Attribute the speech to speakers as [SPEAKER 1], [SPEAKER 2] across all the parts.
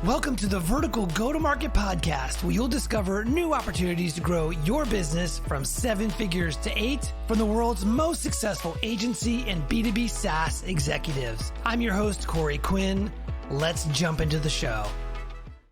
[SPEAKER 1] Welcome to the Vertical Go-to-Market Podcast, where you'll discover new opportunities to grow your business from 7 figures to 8 from the world's most successful agency and B2B SaaS executives. I'm your host, Corey Quinn. Let's jump into the show.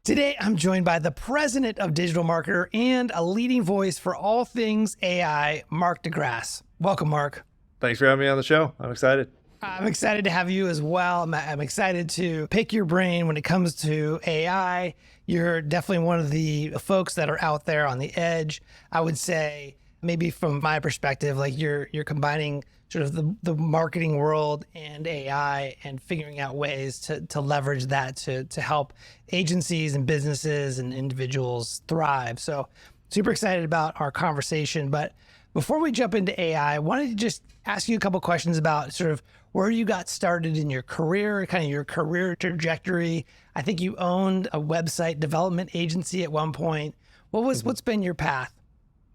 [SPEAKER 1] Today, I'm joined by the President of DigitalMarketer and a leading voice for all things AI, Mark de Grasse. Welcome, Mark.
[SPEAKER 2] Thanks for having me on the show. I'm excited.
[SPEAKER 1] I'm excited to have you as well. I'm excited to pick your brain when it comes to AI. You're definitely one of the folks that are out there on the edge. I would say, maybe from my perspective, like you're combining sort of the marketing world and AI and figuring out ways to leverage that to help agencies and businesses and individuals thrive. So super excited about our conversation. But before we jump into AI, I wanted to just ask you a couple questions about sort of where you got started in your career, kind of your career trajectory. I think you owned a website development agency at one point. What's been your path?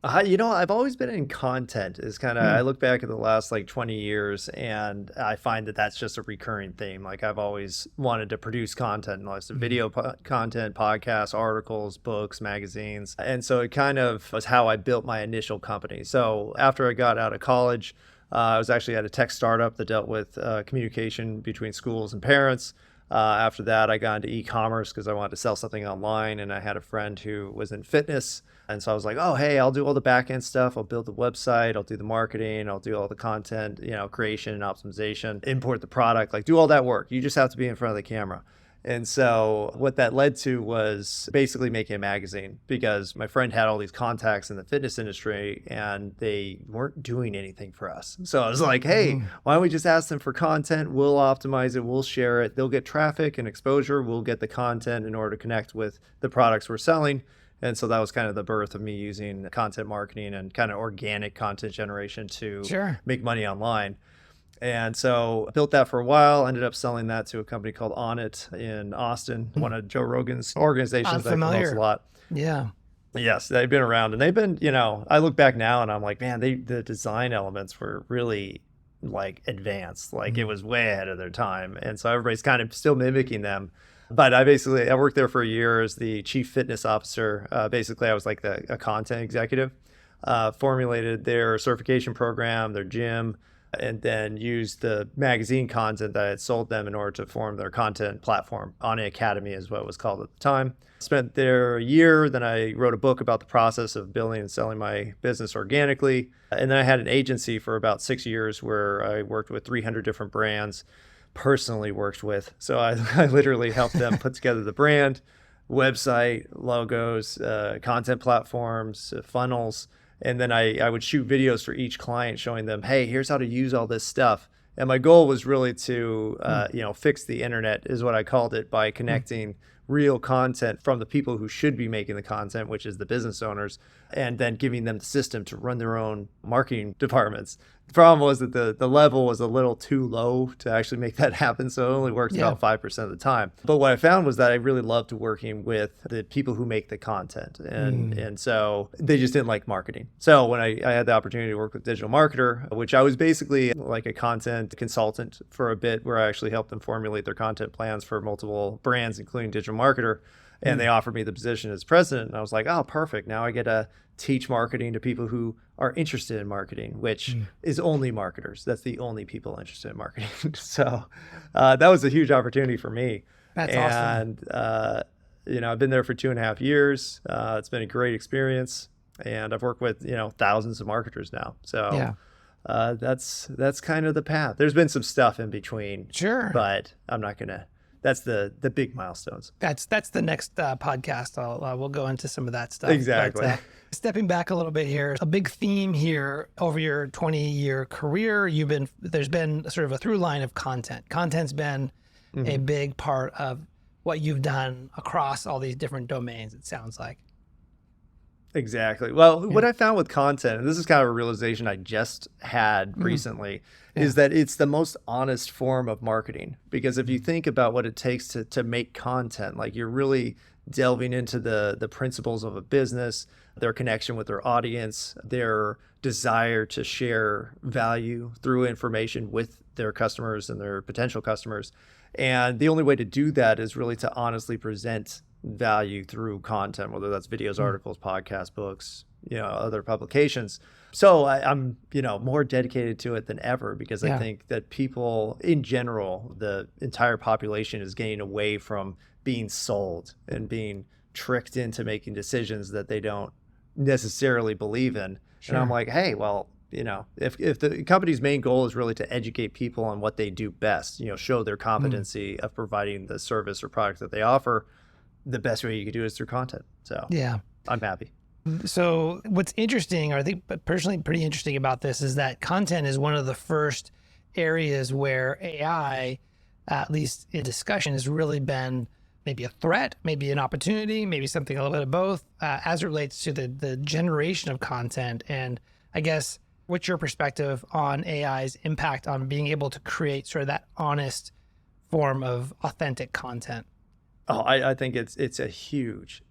[SPEAKER 2] I've always been in content. Is kind of I look back at the last 20 years, and I find that that's just a recurring theme. Like I've always wanted to produce content, lots of video content, podcasts, articles, books, magazines, and so it kind of was how I built my initial company. So after I got out of college, I was actually at a tech startup that dealt with communication between schools and parents. After that, I got into e-commerce because I wanted to sell something online, and I had a friend who was in fitness. And so I was like, oh, hey, I'll do all the back end stuff. I'll build the website. I'll do the marketing. I'll do all the content, creation and optimization, import the product, do all that work. You just have to be in front of the camera. And so what that led to was basically making a magazine, because my friend had all these contacts in the fitness industry and they weren't doing anything for us. So I was like, hey, why don't we just ask them for content? We'll optimize it. We'll share it. They'll get traffic and exposure. We'll get the content in order to connect with the products we're selling. And so that was kind of the birth of me using content marketing and kind of organic content generation to make money online. And so I built that for a while, ended up selling that to a company called On It in Austin, one of Joe Rogan's organizations that promotes a lot.
[SPEAKER 1] Yeah.
[SPEAKER 2] Yes, they've been around, and they've been, I look back now and I'm like, man, the design elements were really advanced. It was way ahead of their time. And so everybody's kind of still mimicking them. But I worked there for a year as the chief fitness officer. Basically, I was like a content executive, formulated their certification program, their gym, and then used the magazine content that I had sold them in order to form their content platform. On Academy is what it was called at the time. Spent there a year. Then I wrote a book about the process of building and selling my business organically. And then I had an agency for about 6 years where I worked with 300 different brands, personally worked with. So I literally helped them put together the brand, website, logos, content platforms, funnels. And then I would shoot videos for each client showing them, hey, here's how to use all this stuff. And my goal was really to, fix the internet is what I called it, by connecting real content from the people who should be making the content, which is the business owners, and then giving them the system to run their own marketing departments. The problem was that the level was a little too low to actually make that happen. So it only worked about 5% of the time. But what I found was that I really loved working with the people who make the content. And so they just didn't like marketing. So when I had the opportunity to work with DigitalMarketer, which I was basically like a content consultant for a bit, where I actually helped them formulate their content plans for multiple brands, including DigitalMarketer. And they offered me the position as president. And I was like, oh, perfect. Now I get to teach marketing to people who are interested in marketing, which is only marketers. That's the only people interested in marketing. So that was a huge opportunity for me.
[SPEAKER 1] That's awesome.
[SPEAKER 2] And, I've been there for 2.5 years. It's been a great experience. And I've worked with, thousands of marketers now. So that's kind of the path. There's been some stuff in between.
[SPEAKER 1] Sure.
[SPEAKER 2] But I'm not going to. That's the big milestones.
[SPEAKER 1] That's the next podcast. We'll go into some of that stuff.
[SPEAKER 2] Exactly.
[SPEAKER 1] But, stepping back a little bit here, a big theme here over your 20-year career, there's been sort of a through line of content. Content's been a big part of what you've done across all these different domains, it sounds like.
[SPEAKER 2] Exactly. Well, what I found with content, and this is kind of a realization I just had recently, is that it's the most honest form of marketing. Because if you think about what it takes to make content, you're really delving into the principles of a business, their connection with their audience, their desire to share value through information with their customers and their potential customers. And the only way to do that is really to honestly present value through content, whether that's videos, articles, podcasts, books, other publications. So I'm, more dedicated to it than ever, because I think that people in general, the entire population is getting away from being sold and being tricked into making decisions that they don't necessarily believe in. And I'm like, hey, well, if the company's main goal is really to educate people on what they do best, show their competency of providing the service or product that they offer, the best way you can do is through content. So I'm happy.
[SPEAKER 1] So what's interesting, or I think personally pretty interesting about this, is that content is one of the first areas where AI, at least in discussion, has really been maybe a threat, maybe an opportunity, maybe something a little bit of both, as it relates to the generation of content. And I guess, what's your perspective on AI's impact on being able to create sort of that honest form of authentic content?
[SPEAKER 2] Oh, I think it's a huge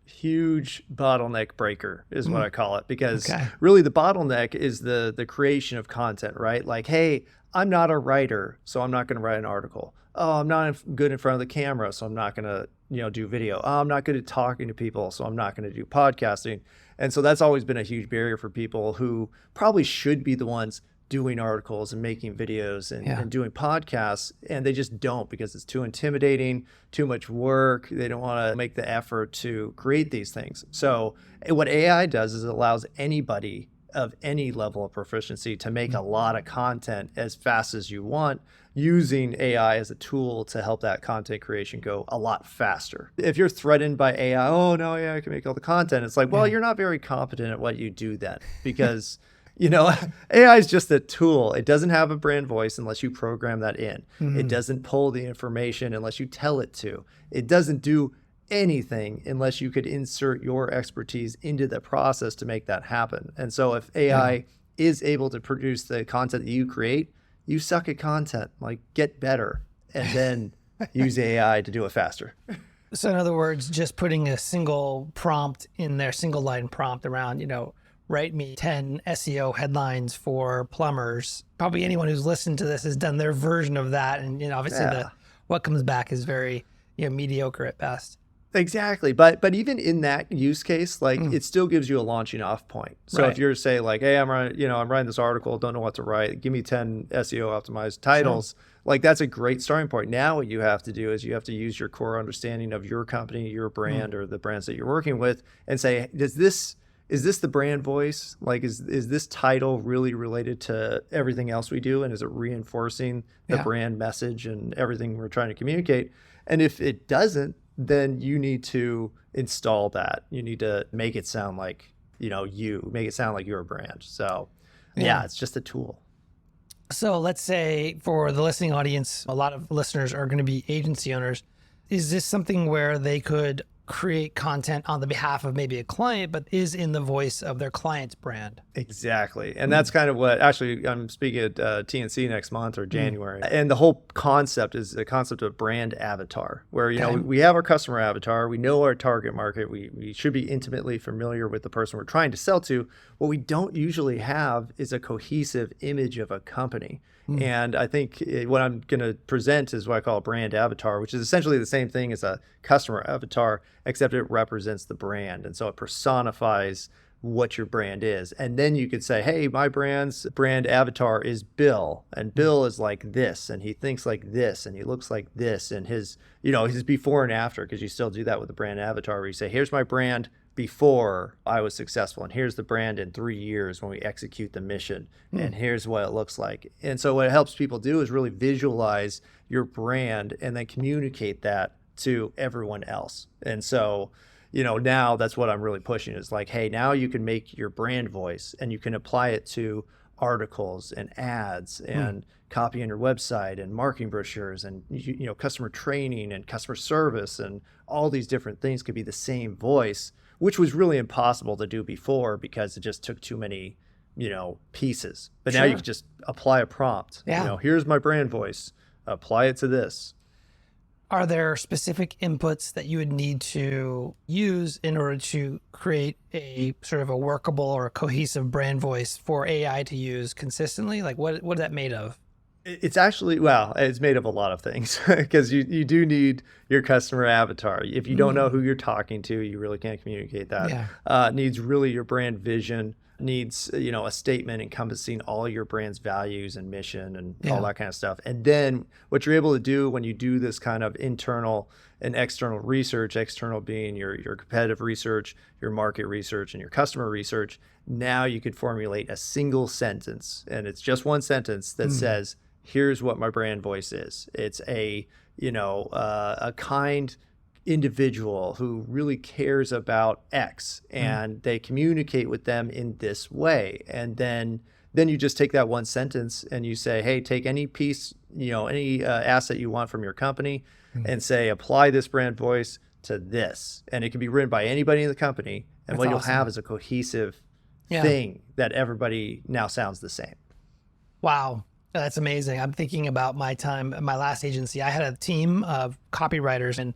[SPEAKER 2] bottleneck breaker is what I call it, because really the bottleneck is the creation of content, right? Like, hey, I'm not a writer, so I'm not going to write an article. Oh, I'm not good in front of the camera, so I'm not going to, do video. Oh, I'm not good at talking to people, so I'm not going to do podcasting. And so that's always been a huge barrier for people who probably should be the ones doing articles and making videos and doing podcasts, and they just don't, because it's too intimidating, too much work. They don't want to make the effort to create these things. So what AI does is it allows anybody of any level of proficiency to make a lot of content as fast as you want, using AI as a tool to help that content creation go a lot faster. If you're threatened by AI, oh no, AI can make all the content, it's like, well, you're not very competent at what you do then, because AI is just a tool. It doesn't have a brand voice unless you program that in. It doesn't pull the information unless you tell it to. It doesn't do anything unless you could insert your expertise into the process to make that happen. And so if AI is able to produce the content that you create, you suck at content, like get better, and then use AI to do it faster.
[SPEAKER 1] So in other words, just putting a single prompt in there, single line prompt around, write me 10 SEO headlines for plumbers. Probably anyone who's listened to this has done their version of that. And, obviously what comes back is very, mediocre at best.
[SPEAKER 2] Exactly. But even in that use case, like it still gives you a launching off point. So if you're say like, hey, I'm writing this article, don't know what to write, give me 10 SEO optimized titles. Like that's a great starting point. Now what you have to do is you have to use your core understanding of your company, your brand, or the brands that you're working with, and say, is this the brand voice? Like, is this title really related to everything else we do? And is it reinforcing the brand message and everything we're trying to communicate? And if it doesn't, then you need to install that. You need to make it sound like, make it sound like you're a brand. So it's just a tool.
[SPEAKER 1] So let's say for the listening audience, a lot of listeners are going to be agency owners. Is this something where they could create content on the behalf of maybe a client, but is in the voice of their client's brand?
[SPEAKER 2] Exactly. And that's kind of what, actually, I'm speaking at TNC next month or January. And the whole concept is the concept of brand avatar, where, we have our customer avatar, we know our target market, we should be intimately familiar with the person we're trying to sell to. What we don't usually have is a cohesive image of a company. And I think what I'm going to present is what I call a brand avatar, which is essentially the same thing as a customer avatar, except it represents the brand. And so it personifies what your brand is. And then you could say, hey, my brand's brand avatar is Bill, and Bill is like this, and he thinks like this, and he looks like this, and his before and after, because you still do that with the brand avatar, where you say, here's my brand before I was successful, and here's the brand in 3 years when we execute the mission, and here's what it looks like. And so what it helps people do is really visualize your brand and then communicate that to everyone else. And so, now that's what I'm really pushing, is like, hey, now you can make your brand voice and you can apply it to articles and ads and copy on your website and marketing brochures and customer training and customer service, and all these different things could be the same voice, which was really impossible to do before because it just took too many, pieces. But now you can just apply a prompt. Here's my brand voice. Apply it to this.
[SPEAKER 1] Are there specific inputs that you would need to use in order to create a sort of a workable or a cohesive brand voice for AI to use consistently? Like what is that made of?
[SPEAKER 2] It's actually, well, it's made of a lot of things because you do need your customer avatar. If you don't know who you're talking to, you really can't communicate that.
[SPEAKER 1] Yeah.
[SPEAKER 2] Needs really your brand vision, needs, a statement encompassing all your brand's values and mission and all that kind of stuff. And then what you're able to do when you do this kind of internal and external research, external being your competitive research, your market research, and your customer research, now you could formulate a single sentence, and it's just one sentence that says, here's what my brand voice is. It's a kind individual who really cares about X, and they communicate with them in this way. And then you just take that one sentence and you say, hey, take any piece, any asset you want from your company and say, apply this brand voice to this. And it can be written by anybody in the company. And what you'll have is a cohesive thing that everybody now sounds the same.
[SPEAKER 1] Wow. That's amazing. I'm thinking about my time at my last agency. I had a team of copywriters, and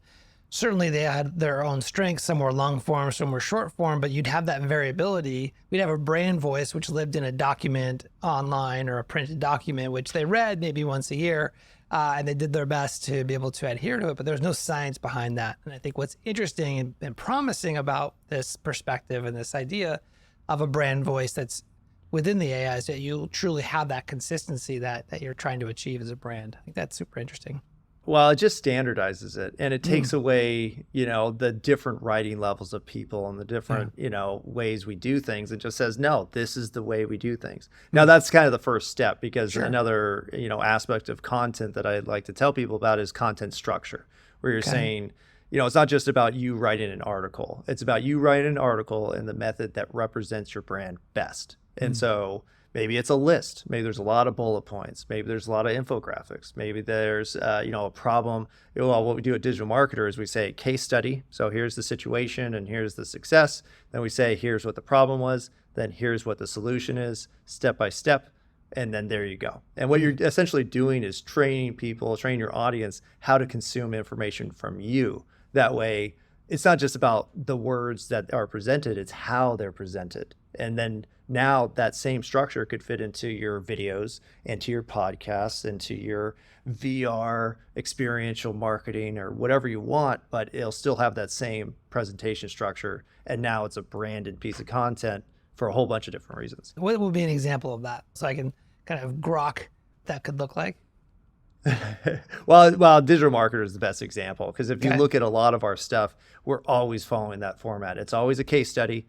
[SPEAKER 1] certainly they had their own strengths. Some were long form, some were short form, but you'd have that variability. We'd have a brand voice, which lived in a document online or a printed document, which they read maybe once a year, and they did their best to be able to adhere to it, but there's no science behind that. And I think what's interesting and promising about this perspective and this idea of a brand voice that's within the AI is that you truly have that consistency that you're trying to achieve as a brand. I think that's super interesting.
[SPEAKER 2] Well, it just standardizes it, and it takes away, the different writing levels of people and the different, ways we do things. It just says, no, this is the way we do things. Now, that's kind of the first step, because another, aspect of content that I'd like to tell people about is content structure, where you're saying, it's not just about you writing an article. It's about you writing an article in the method that represents your brand best. And so maybe it's a list. Maybe there's a lot of bullet points. Maybe there's a lot of infographics. Maybe there's, a problem. Well, what we do at Digital Marketer is we say case study. So here's the situation and here's the success. Then we say, here's what the problem was. Then here's what the solution is, step by step. And then there you go. And what you're essentially doing is training your audience how to consume information from you. That way, it's not just about the words that are presented, it's how they're presented. And then now that same structure could fit into your videos and to your podcasts and to your VR experiential marketing or whatever you want, but it'll still have that same presentation structure. And now it's a branded piece of content for a whole bunch of different reasons.
[SPEAKER 1] What would be an example of that? So I can kind of grok that could look like?
[SPEAKER 2] Well, Digital Marketer is the best example, because if you look at a lot of our stuff, we're always following that format. It's always a case study.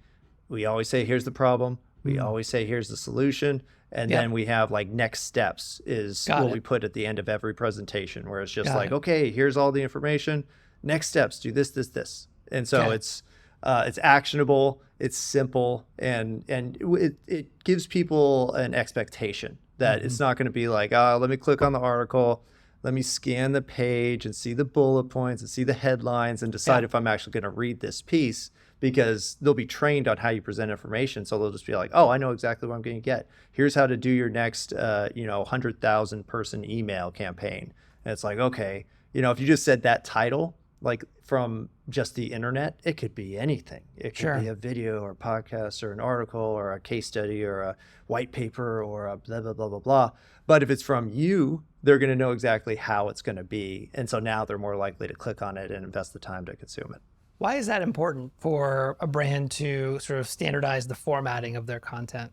[SPEAKER 2] We always say, here's the problem. We always say, here's the solution. And then we have like next steps is what we put at the end of every presentation, where it's just okay, here's all the information. Next steps, do this, this, this. And so it's actionable, it's simple, and it gives people an expectation that it's not going to be like, let me click on the article, let me scan the page and see the bullet points and see the headlines and decide if I'm actually going to read this piece, because they'll be trained on how you present information. So they'll just be like, oh, I know exactly what I'm going to get. Here's how to do your next, 100,000 person email campaign. And it's like, okay, if you just said that title, like from just the internet, it could be anything. It could be a video or podcast or an article or a case study or a white paper or a blah, blah, blah, blah, blah. But if it's from you, they're going to know exactly how it's going to be. And so now they're more likely to click on it and invest the time to consume it.
[SPEAKER 1] Why is that important for a brand to sort of standardize the formatting of their content?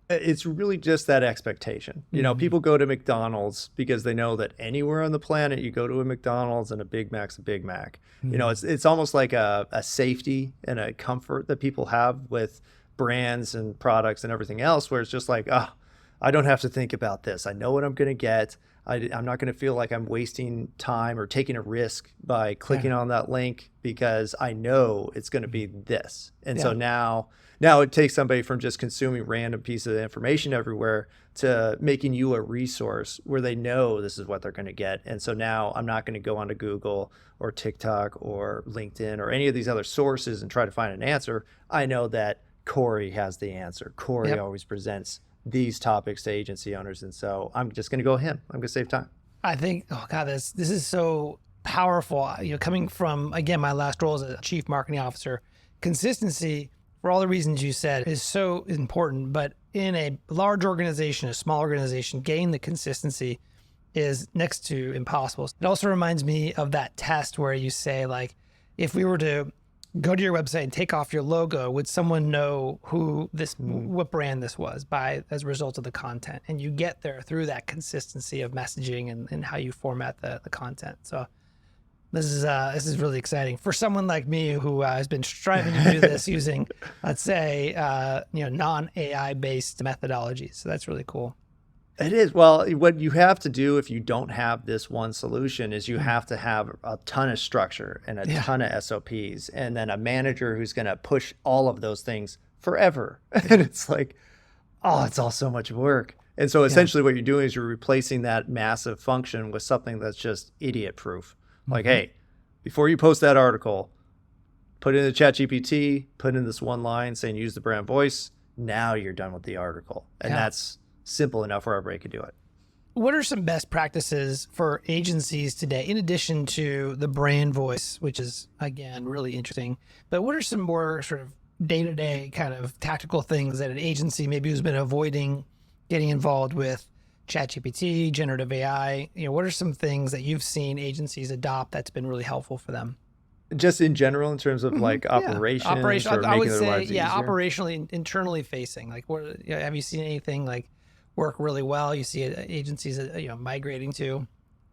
[SPEAKER 2] It's really just that expectation. People go to McDonald's because they know that anywhere on the planet you go to a McDonald's and a Big Mac's a Big Mac. It's almost like a safety and a comfort that people have with brands and products and everything else, where it's just like, I don't have to think about this. I know what I'm going to get. I'm not going to feel like I'm wasting time or taking a risk by clicking on that link, because I know it's going to be this. And so now it takes somebody from just consuming random pieces of information everywhere to making you a resource where they know this is what they're going to get. And so now I'm not going to go onto Google or TikTok or LinkedIn or any of these other sources and try to find an answer. I know that Corey has the answer. Corey always presents these topics to agency owners. And so I'm just going to go him. I'm going to save time.
[SPEAKER 1] I think, this is so powerful. Coming from, again, my last role as a chief marketing officer, consistency, for all the reasons you said, is so important. But in a large organization, a small organization, gain the consistency is next to impossible. It also reminds me of that test where you say, like, if we were to go to your website and take off your logo, would someone know who this, what brand this was as a result of the content? And you get there through that consistency of messaging and how you format the content. So this is really exciting for someone like me who has been striving to do this using, let's say, non-AI based methodologies. So that's really cool.
[SPEAKER 2] It is. Well, what you have to do if you don't have this one solution is you have to have a ton of structure and a ton of SOPs, and then a manager who's going to push all of those things forever. And it's like, oh, it's all so much work. And so essentially what you're doing is you're replacing that massive function with something that's just idiot proof. Like, hey, before you post that article, put it in the ChatGPT, put in this one line saying use the brand voice. Now you're done with the article. And that's simple enough where everybody could do it.
[SPEAKER 1] What are some best practices for agencies today, in addition to the brand voice, which is, again, really interesting? But what are some more sort of day-to-day kind of tactical things that an agency maybe who's been avoiding getting involved with ChatGPT, generative AI? What are some things that you've seen agencies adopt that's been really helpful for them?
[SPEAKER 2] Just in general, in terms of like operations, or
[SPEAKER 1] I would
[SPEAKER 2] making their lives
[SPEAKER 1] say,
[SPEAKER 2] easier?
[SPEAKER 1] operationally, internally facing. Like, have you seen anything like work really well? You see agencies, migrating to?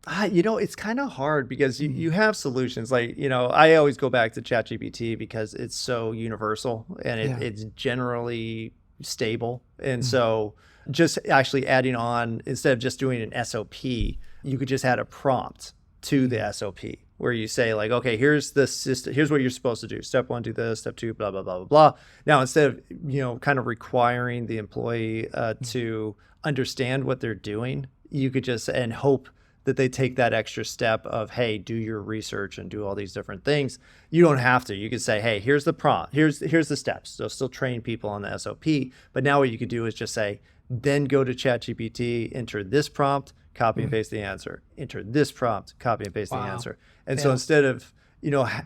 [SPEAKER 2] It's kind of hard because you have solutions. Like, I always go back to ChatGPT because it's so universal and it's generally stable. And so just actually adding on, instead of just doing an SOP, you could just add a prompt to the SOP where you say, like, okay, here's the system, here's what you're supposed to do. Step 1, do this. Step 2, blah, blah, blah, blah, blah. Now, instead of, kind of requiring the employee to understand what they're doing, you could just, and hope that they take that extra step of, hey, do your research and do all these different things. You don't have to. You could say, hey, here's the prompt. Here's the steps. So still train people on the SOP. But now what you could do is just say, then go to ChatGPT, enter this prompt, copy and paste the answer. Enter this prompt, copy and paste the answer. And so instead of,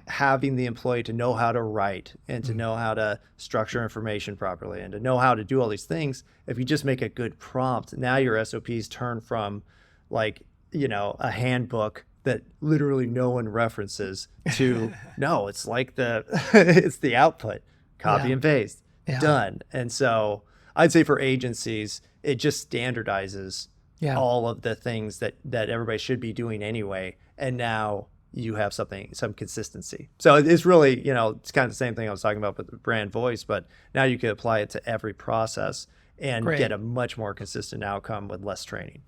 [SPEAKER 2] having the employee to know how to write and to know how to structure information properly and to know how to do all these things, if you just make a good prompt, now your SOPs turn from like, a handbook that literally no one references to, no, it's like it's the output, copy and paste, done. And so I'd say for agencies, it just standardizes all of the things that everybody should be doing anyway. And now you have some consistency. So it's really, it's kind of the same thing I was talking about with the brand voice, but now you can apply it to every process and get a much more consistent outcome with less training.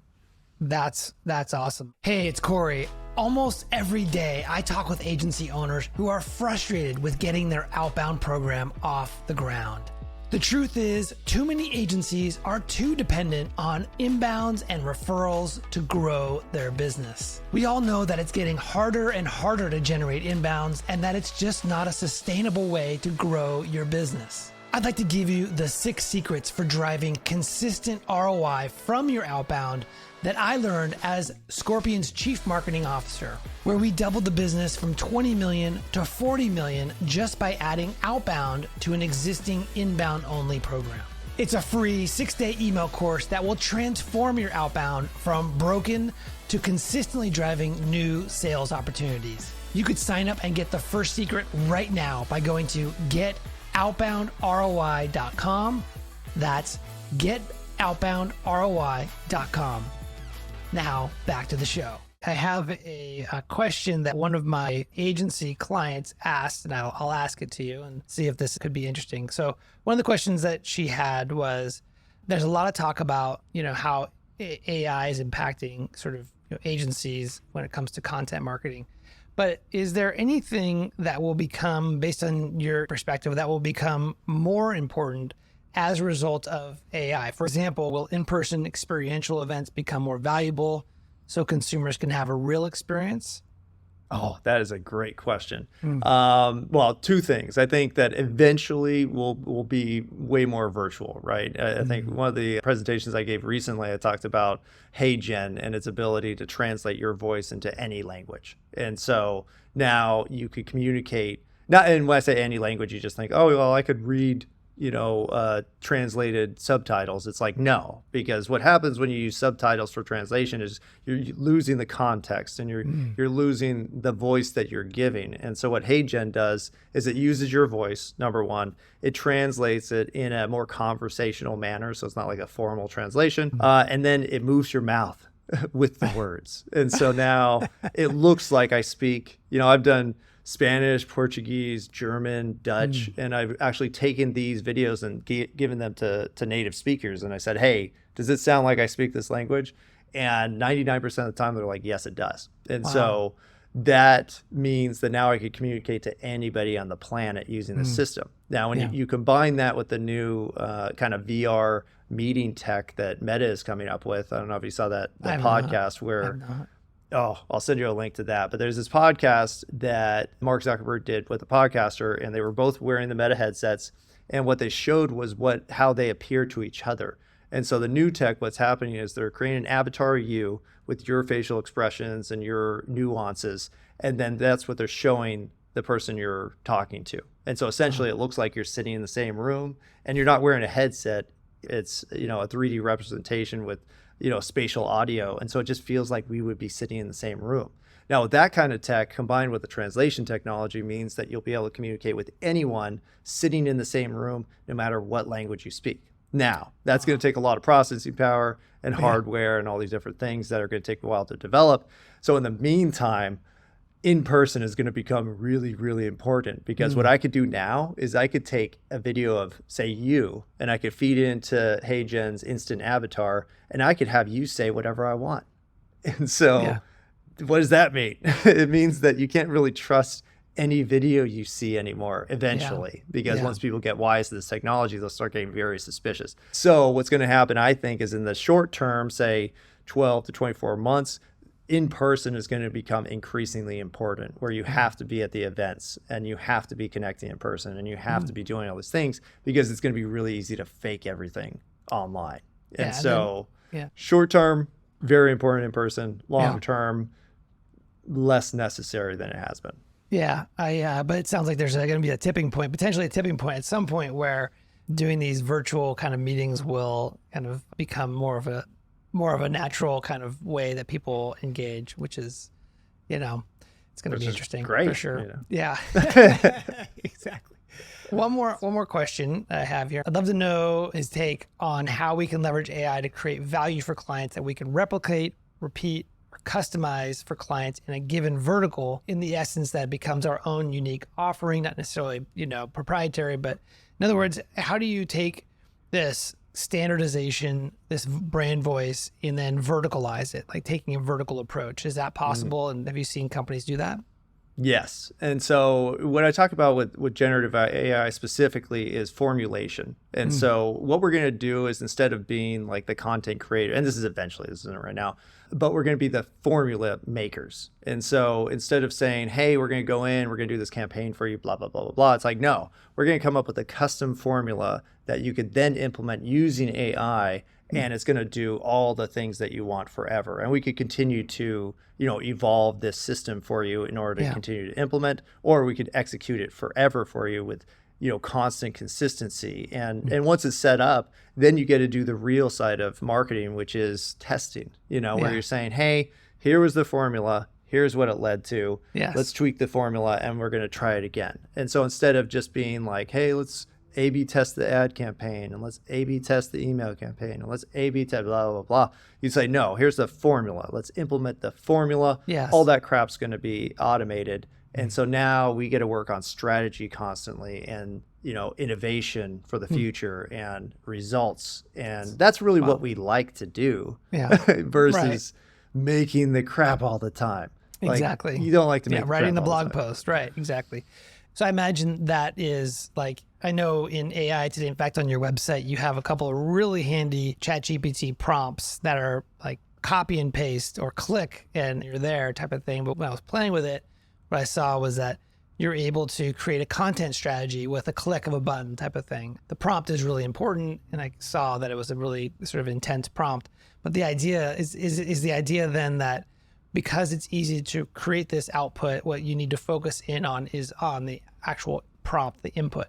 [SPEAKER 1] That's awesome. Hey, it's Corey. Almost every day, I talk with agency owners who are frustrated with getting their outbound program off the ground. The truth is, too many agencies are too dependent on inbounds and referrals to grow their business. We all know that it's getting harder and harder to generate inbounds and that it's just not a sustainable way to grow your business. I'd like to give you the 6 secrets for driving consistent ROI from your outbound that I learned as Scorpion's Chief Marketing Officer, where we doubled the business from 20 million to 40 million just by adding outbound to an existing inbound only program. It's a free 6-day email course that will transform your outbound from broken to consistently driving new sales opportunities. You could sign up and get the first secret right now by going to getoutboundroi.com. That's getoutboundroi.com. Now, back to the show. I have a question that one of my agency clients asked, and I'll ask it to you and see if this could be interesting. So one of the questions that she had was, there's a lot of talk about, how AI is impacting sort of agencies when it comes to content marketing. But is there anything that will become, based on your perspective, that will become more important as a result of AI? For example, will in-person experiential events become more valuable so consumers can have a real experience?
[SPEAKER 2] Oh, that is a great question. Well, 2 things. I think that eventually we'll be way more virtual, right? I think one of the presentations I gave recently, I talked about HeyGen and its ability to translate your voice into any language. And so now you could communicate, and when I say any language, you just think, oh, well, I could read translated subtitles. It's like, no, because what happens when you use subtitles for translation is you're losing the context and you're losing the voice that you're giving. And so what HeyGen does is it uses your voice, number one. It translates it in a more conversational manner, so it's not like a formal translation. And then it moves your mouth with the words. And so now it looks like I speak, I've done Spanish, Portuguese, German, Dutch, and I've actually taken these videos and given them to native speakers. And I said, hey, does it sound like I speak this language? And 99% of the time, they're like, yes, it does. And so that means that now I could communicate to anybody on the planet using the system. Now, when you combine that with the new kind of VR meeting tech that Meta is coming up with, I don't know if you saw the podcast where... Oh, I'll send you a link to that. But there's this podcast that Mark Zuckerberg did with a podcaster, and they were both wearing the Meta headsets. And what they showed was how they appear to each other. And so the new tech, what's happening is they're creating an avatar of you with your facial expressions and your nuances. And then that's what they're showing the person you're talking to. And so essentially it looks like you're sitting in the same room and you're not wearing a headset. It's, a 3D representation with spatial audio. And so it just feels like we would be sitting in the same room. Now, with that kind of tech combined with the translation technology means that you'll be able to communicate with anyone sitting in the same room, no matter what language you speak. Now, that's going to take a lot of processing power and hardware and all these different things that are going to take a while to develop. So in the meantime, in-person is going to become really, really important, because what I could do now is I could take a video of, say, you, and I could feed it into HeyGen's instant avatar, and I could have you say whatever I want. And so what does that mean? It means that you can't really trust any video you see anymore eventually, because once people get wise to this technology, they'll start getting very suspicious. So what's going to happen, I think, is in the short term, say 12 to 24 months, in person is going to become increasingly important, where you have to be at the events and you have to be connecting in person and you have to be doing all these things, because it's going to be really easy to fake everything online. And so short term, very important in person, long term, less necessary than it has been.
[SPEAKER 1] Yeah. But it sounds like there's going to be a tipping point, potentially a tipping point at some point, where doing these virtual kind of meetings will kind of become more of a natural kind of way that people engage, which is, it's going to be interesting.
[SPEAKER 2] Great,
[SPEAKER 1] for sure. Yeah, exactly. One more question I have here. I'd love to know his take on how we can leverage AI to create value for clients that we can replicate, repeat, or customize for clients in a given vertical, in the essence that it becomes our own unique offering, not necessarily, proprietary, but in other words, how do you take this standardization, this brand voice, and then verticalize it, like taking a vertical approach? Is that possible? And have you seen companies do that?
[SPEAKER 2] Yes. And so what I talk about with generative AI specifically is formulation. And so what we're going to do is, instead of being like the content creator, and this isn't right now, but we're going to be the formula makers. And so instead of saying, hey, we're going to go in, we're going to do this campaign for you, blah, blah, blah, blah, blah. It's like, no, we're going to come up with a custom formula that you could then implement using AI, and it's going to do all the things that you want forever. And we could continue to, evolve this system for you in order to continue to implement, or we could execute it forever for you with, constant consistency. And once it's set up, then you get to do the real side of marketing, which is testing, where you're saying, hey, here was the formula. Here's what it led to. Let's tweak the formula and we're going to try it again. And so instead of just being like, hey, let's A/B test the ad campaign, and let's A/B test the email campaign, and let's A/B test blah, blah, blah. You say, no, here's the formula. Let's implement the formula. All that crap's going to be automated. And so now we get to work on strategy constantly, and, innovation for the future and results. And that's really what we like to do versus making the crap all the time.
[SPEAKER 1] Exactly.
[SPEAKER 2] You don't like to make
[SPEAKER 1] writing the blog
[SPEAKER 2] time.
[SPEAKER 1] post. Right. Exactly. So I imagine that is like, I know in AI today, in fact, on your website, you have a couple of really handy ChatGPT prompts that are like copy and paste or click and you're there type of thing. But when I was playing with it, what I saw was that you're able to create a content strategy with a click of a button type of thing. The prompt is really important, and I saw that it was a really sort of intense prompt. But the idea is the idea then that because it's easy to create this output, what you need to focus in on is on the actual prompt, the input.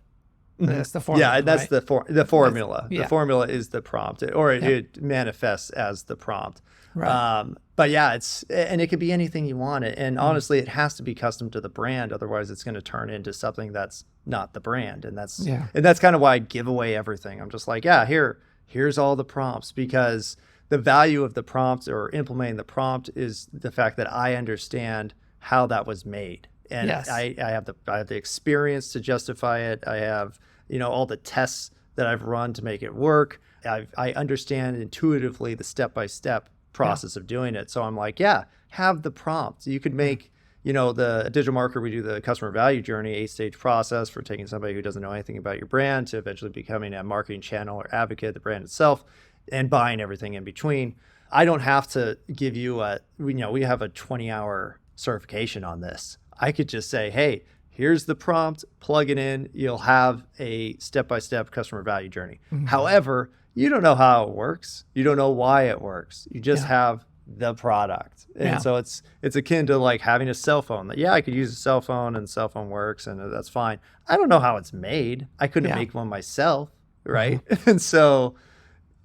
[SPEAKER 1] That's the formula.
[SPEAKER 2] Yeah, that's
[SPEAKER 1] right?
[SPEAKER 2] the formula.
[SPEAKER 1] Yeah.
[SPEAKER 2] The formula is the prompt, or
[SPEAKER 1] Yeah.
[SPEAKER 2] it manifests as the prompt.
[SPEAKER 1] Right.
[SPEAKER 2] But yeah, and it could be anything you want it. And honestly, it has to be custom to the brand. Otherwise, it's going to turn into something that's not the brand. And that's kind of why I give away everything. I'm just like, yeah, here's all the prompts, because the value of the prompt or implementing the prompt is the fact that I understand how that was made. And
[SPEAKER 1] Yes.
[SPEAKER 2] I have the experience to justify it. I have, all the tests that I've run to make it work. I understand intuitively the step-by-step process of doing it. So I'm like, yeah, have the prompt. You could make, the digital marketer, we do the customer value journey, 8-stage process for taking somebody who doesn't know anything about your brand to eventually becoming a marketing channel or advocate of the brand itself and buying everything in between. I don't have to give you we have a 20-hour certification on this. I could just say, hey, here's the prompt, plug it in, you'll have a step-by-step customer value journey. However, you don't know how it works. You don't know why it works. You just have the product. And so it's akin to like having a cell phone. Yeah, I could use a cell phone and cell phone works and that's fine. I don't know how it's made. I couldn't make one myself, right? And so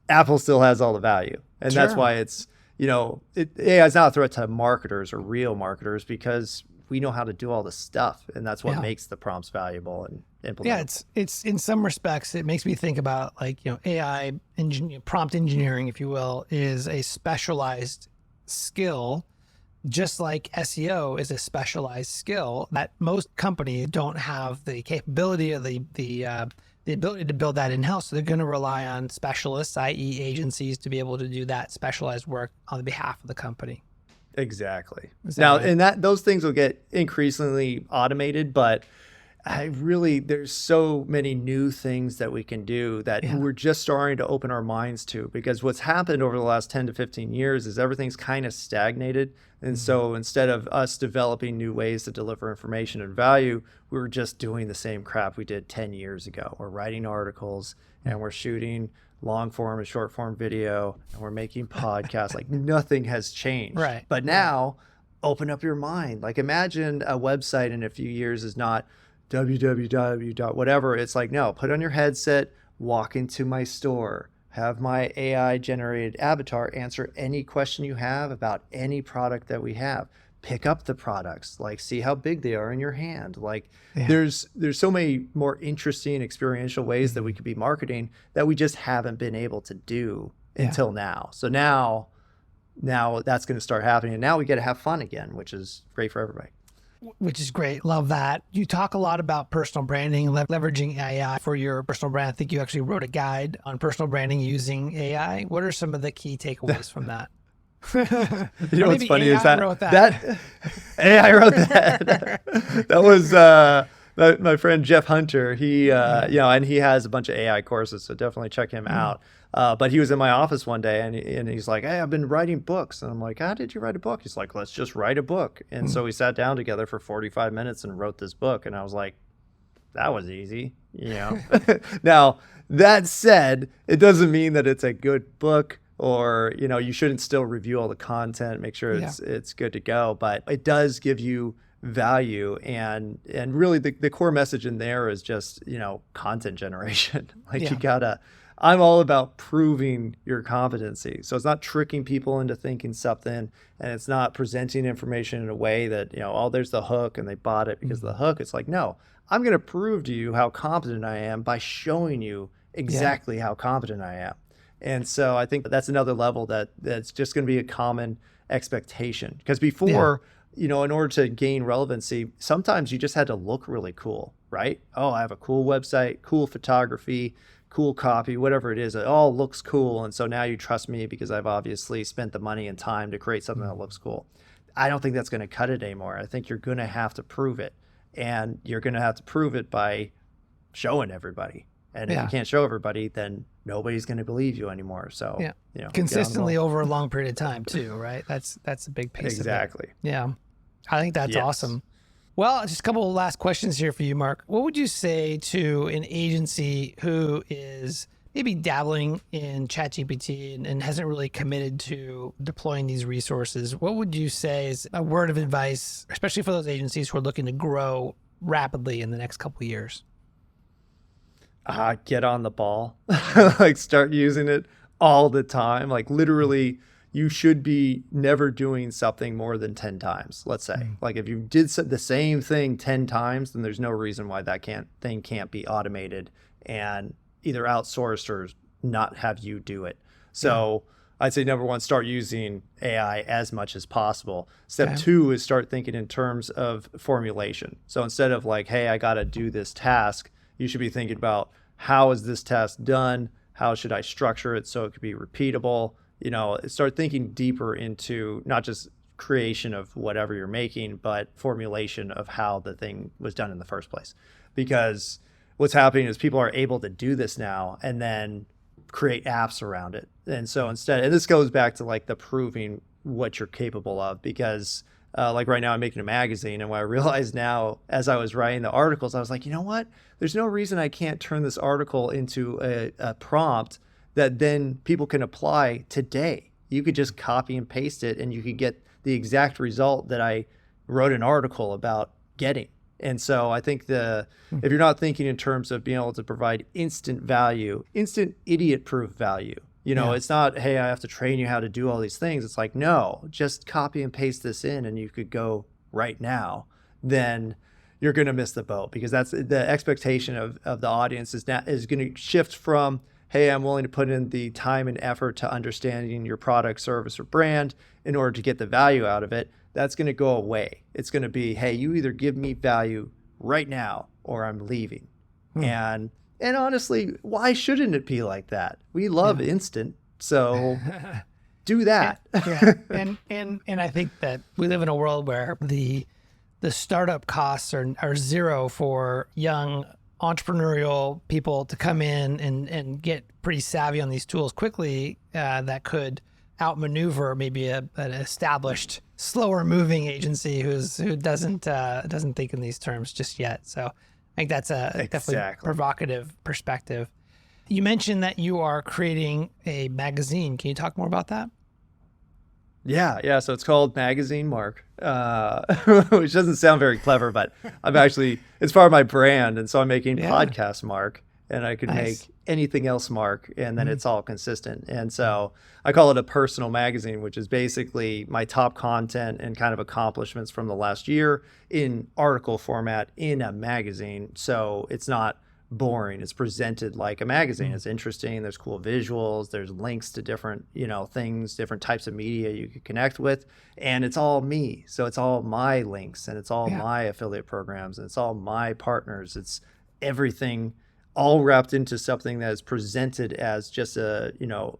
[SPEAKER 2] Apple still has all the value. And that's why it's, AI is not a threat to marketers or real marketers, because we know how to do all the stuff, and that's what makes the prompts valuable and implementable.
[SPEAKER 1] Yeah, it's in some respects, it makes me think about AI prompt engineering, if you will, is a specialized skill, just like SEO is a specialized skill that most companies don't have the capability or the ability to build that in-house. So they're going to rely on specialists, i.e. agencies, to be able to do that specialized work on behalf of the company.
[SPEAKER 2] Exactly. Now,
[SPEAKER 1] right?
[SPEAKER 2] and those things will get increasingly automated, but there's so many new things that we can do that we're just starting to open our minds to, because what's happened over the last 10 to 15 years is everything's kind of stagnated. And so instead of us developing new ways to deliver information and value, we were just doing the same crap we did 10 years ago. We're writing articles and we're shooting long form and short form video, and we're making podcasts. Like nothing has changed.
[SPEAKER 1] Right.
[SPEAKER 2] But now open up your mind. Like imagine a website in a few years is not www. whatever. It's like, no, put on your headset, walk into my store, have my AI generated avatar answer any question you have about any product that we have. Pick up the products, like see how big they are in your hand. Like there's so many more interesting experiential ways that we could be marketing that we just haven't been able to do until now. So now that's going to start happening, and now we get to have fun again, which is great for everybody.
[SPEAKER 1] Which is great. Love that. You talk a lot about personal branding, leveraging AI for your personal brand. I think you actually wrote a guide on personal branding using AI. What are some of the key takeaways from that?
[SPEAKER 2] You know what's funny
[SPEAKER 1] AI
[SPEAKER 2] is that
[SPEAKER 1] wrote that
[SPEAKER 2] AI wrote that. That was my friend Jeff Hunter. He and he has a bunch of AI courses, so definitely check him out. But he was in my office one day and he's like, hey, I've been writing books. And I'm like, how did you write a book? He's like, let's just write a book. And so we sat down together for 45 minutes and wrote this book. And I was like, that was easy, Now, that said, it doesn't mean that it's a good book, or you shouldn't still review all the content, make sure it's good to go. But it does give you value, and really the core message in there is just content generation. You gotta. I'm all about proving your competency. So it's not tricking people into thinking something, and it's not presenting information in a way that there's the hook and they bought it because of the hook. It's like, no, I'm going to prove to you how competent I am by showing you exactly how competent I am. And so I think that's another level that's just going to be a common expectation. Because before, in order to gain relevancy, sometimes you just had to look really cool, right? Oh, I have a cool website, cool photography, cool copy, whatever it is. It all looks cool. And so now you trust me because I've obviously spent the money and time to create something that looks cool. I don't think that's going to cut it anymore. I think you're going to have to prove it. And you're going to have to prove it by showing everybody. And if you can't show everybody, then nobody's going to believe you anymore. So,
[SPEAKER 1] consistently over a long period of time too, right? That's a big piece
[SPEAKER 2] Exactly.
[SPEAKER 1] of it. Yeah. I think that's awesome. Well, just a couple of last questions here for you, Mark. What would you say to an agency who is maybe dabbling in ChatGPT and hasn't really committed to deploying these resources? What would you say is a word of advice, especially for those agencies who are looking to grow rapidly in the next couple of years?
[SPEAKER 2] Get on the ball. Like start using it all the time. Like literally you should be never doing something more than 10 times, let's say. Like if you did the same thing 10 times, then there's no reason why that thing can't be automated and either outsourced or not have you do it. So I'd say number one, start using AI as much as possible. Step two is start thinking in terms of formulation. So instead of like, hey, I got to do this task, you should be thinking about how is this task done? How should I structure it so it could be repeatable? You know, start thinking deeper into not just creation of whatever you're making, but formulation of how the thing was done in the first place. Because what's happening is people are able to do this now and then create apps around it. And so instead, and this goes back to like the proving what you're capable of, because like right now I'm making a magazine, and what I realized now as I was writing the articles, I was like, you know what? There's no reason I can't turn this article into a prompt that then people can apply today. You could just copy and paste it and you could get the exact result that I wrote an article about getting. And so I think if you're not thinking in terms of being able to provide instant value, instant idiot-proof value, you know, it's not, hey, I have to train you how to do all these things. It's like, no, just copy and paste this in and you could go right now. Then you're going to miss the boat, because that's the expectation of the audience is going to shift from, hey, I'm willing to put in the time and effort to understanding your product, service, or brand in order to get the value out of it. That's going to go away. It's going to be, hey, you either give me value right now or I'm leaving. And honestly, why shouldn't it be like that? We love instant, so do that.
[SPEAKER 1] And I think that we live in a world where the startup costs are zero for young entrepreneurial people to come in and get pretty savvy on these tools quickly, that could outmaneuver maybe an established, slower moving agency who doesn't think in these terms just yet. So I think that's a definitely provocative perspective. You mentioned that you are creating a magazine. Can you talk more about that?
[SPEAKER 2] Yeah. So it's called Magazine Mark, which doesn't sound very clever, but it's part of my brand. And so I'm making Podcast Mark, and I could make anything else Mark, and then it's all consistent. And so I call it a personal magazine, which is basically my top content and kind of accomplishments from the last year in article format in a magazine. So it's not boring. It's presented like a magazine. It's interesting. There's cool visuals. There's links to different, things, different types of media you could connect with. And it's all me. So it's all my links, and it's all my affiliate programs, and it's all my partners. It's everything all wrapped into something that is presented as just a,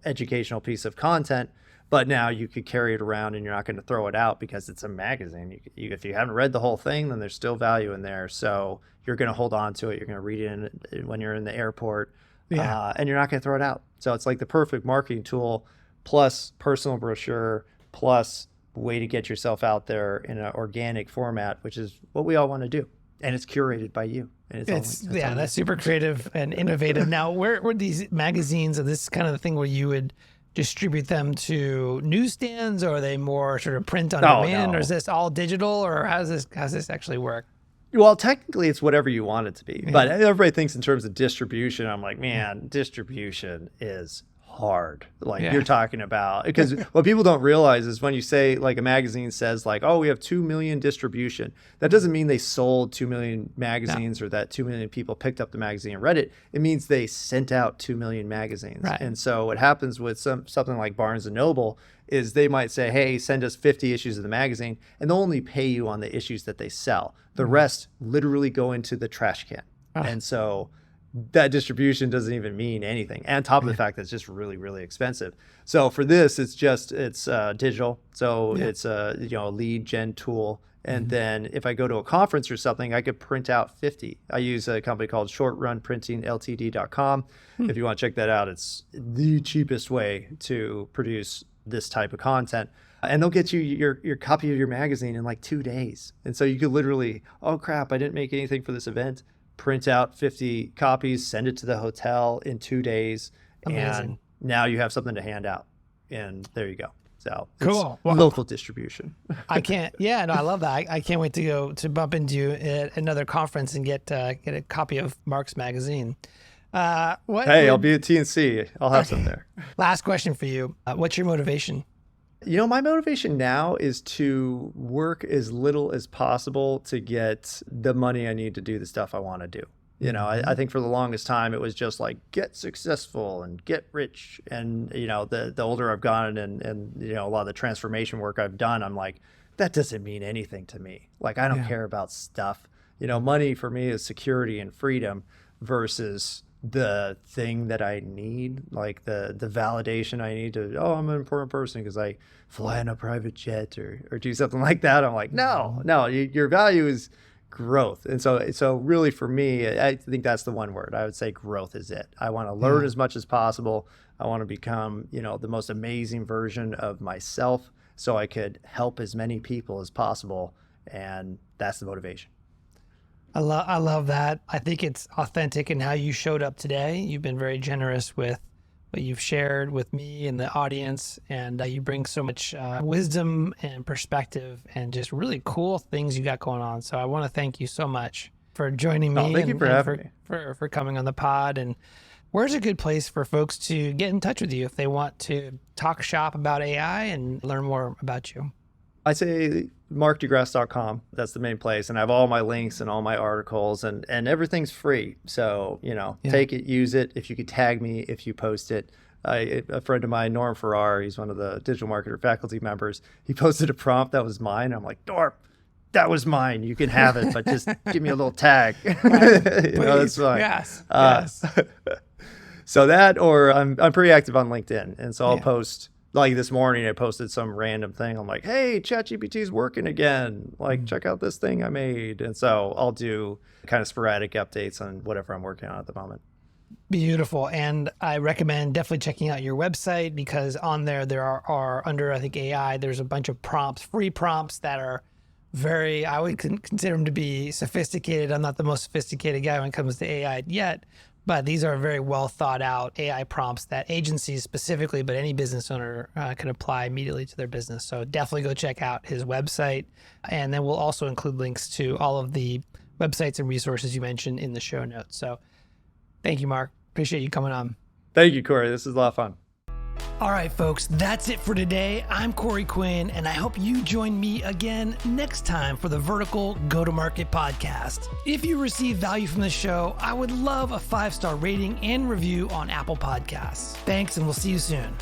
[SPEAKER 2] educational piece of content. But now you could carry it around and you're not going to throw it out because it's a magazine. If you haven't read the whole thing, then there's still value in there. So you're going to hold on to it. You're going to read it when you're in the airport, and you're not going to throw it out. So it's like the perfect marketing tool, plus personal brochure, plus way to get yourself out there in an organic format, which is what we all want to do. And it's curated by you. And
[SPEAKER 1] that's super creative and innovative. Now, where were these magazines? Are this kind of the thing where you would distribute them to newsstands, or are they more sort of print on demand, or is this all digital, or how's this actually work?
[SPEAKER 2] Well, technically it's whatever you want it to be, but everybody thinks in terms of distribution. I'm like, man, distribution is hard. You're talking about, because what people don't realize is when you say, like, a magazine says like, oh, we have 2 million distribution, that doesn't mean they sold 2 million magazines or that 2 million people picked up the magazine and read it. It means they sent out 2 million magazines. Right. And so what happens with something like Barnes and Noble is they might say, hey, send us 50 issues of the magazine, and they'll only pay you on the issues that they sell. The rest literally go into the trash can. And so that distribution doesn't even mean anything. And on top of the fact that it's just really, really expensive. So for this, it's digital. So it's a lead gen tool. And then if I go to a conference or something, I could print out 50. I use a company called shortrunprintingltd.com. If you want to check that out, it's the cheapest way to produce this type of content. And they'll get you your copy of your magazine in like 2 days. And so you could literally, oh crap, I didn't make anything for this event. Print out 50 copies, send it to the hotel in 2 days. Amazing. And now you have something to hand out. And there you go. So
[SPEAKER 1] cool.
[SPEAKER 2] Local distribution.
[SPEAKER 1] I love that. I can't wait to go to bump into you at another conference and get a copy of Mark's magazine.
[SPEAKER 2] Hey, I'll be at TNC. I'll have some there.
[SPEAKER 1] Last question for you. What's your motivation?
[SPEAKER 2] My motivation now is to work as little as possible to get the money I need to do the stuff I want to do. I think for the longest time, it was just like, get successful and get rich. And, the older I've gotten and a lot of the transformation work I've done, I'm like, that doesn't mean anything to me. Like, I don't care about stuff. Money for me is security and freedom versus the thing that I need, like the validation I need to, I'm an important person because I fly in a private jet or do something like that. I'm like, no, your value is growth. And so really for me, I think that's the one word. I would say growth is it. I want to learn as much as possible. I want to become, the most amazing version of myself so I could help as many people as possible. And that's the motivation.
[SPEAKER 1] I love that. I think it's authentic in how you showed up today. You've been very generous with what you've shared with me and the audience, and you bring so much wisdom and perspective and just really cool things you got going on. So I want to thank you so much for joining me.
[SPEAKER 2] Thank you for having me.
[SPEAKER 1] For coming on the pod. And where's a good place for folks to get in touch with you if they want to talk shop about AI and learn more about you?
[SPEAKER 2] I say markdegrasse.com. That's the main place. And I have all my links and all my articles and everything's free. So, take it, use it. If you could tag me, if you post it. A friend of mine, Norm Farrar, he's one of the Digital Marketer faculty members. He posted a prompt that was mine. I'm like, Norm, that was mine. You can have it, but just give me a little tag. That's fine.
[SPEAKER 1] Yes.
[SPEAKER 2] So that, or I'm pretty active on LinkedIn. And so I'll post. Like this morning, I posted some random thing. I'm like, hey, ChatGPT's working again. Like, check out this thing I made. And so I'll do kind of sporadic updates on whatever I'm working on at the moment.
[SPEAKER 1] Beautiful. And I recommend definitely checking out your website because on there are under, I think, AI, there's a bunch of prompts, free prompts that are I would consider them to be sophisticated. I'm not the most sophisticated guy when it comes to AI yet. But these are very well thought out AI prompts that agencies specifically, but any business owner can apply immediately to their business. So definitely go check out his website. And then we'll also include links to all of the websites and resources you mentioned in the show notes. So thank you, Mark. Appreciate you coming on.
[SPEAKER 2] Thank you, Corey. This is a lot of fun.
[SPEAKER 1] All right, folks, that's it for today. I'm Corey Quinn, and I hope you join me again next time for the Vertical Go-to-Market podcast. If you receive value from this show, I would love a 5-star rating and review on Apple Podcasts. Thanks, and we'll see you soon.